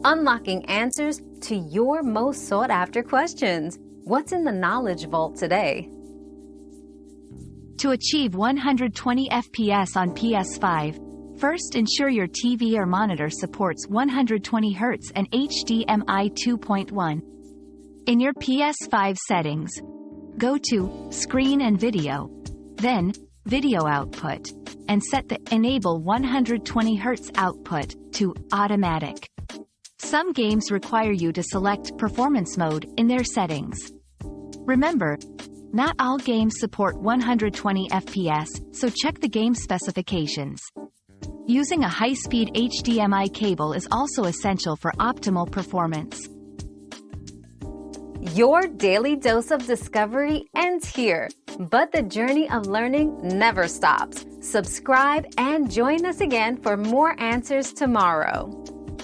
unlocking answers to your most sought-after questions. What's in the Knowledge Vault today? To achieve 120 FPS on PS5, first ensure your TV or monitor supports 120 Hz and HDMI 2.1. In your PS5 settings, go to Screen and Video, then Video Output, and set the Enable 120 Hz output to Automatic. Some games require you to select Performance Mode in their settings. Remember, not all games support 120 FPS, so check the game specifications. Using a high-speed HDMI cable is also essential for optimal performance. Your daily dose of discovery ends here, but the journey of learning never stops. Subscribe and join us again for more answers tomorrow.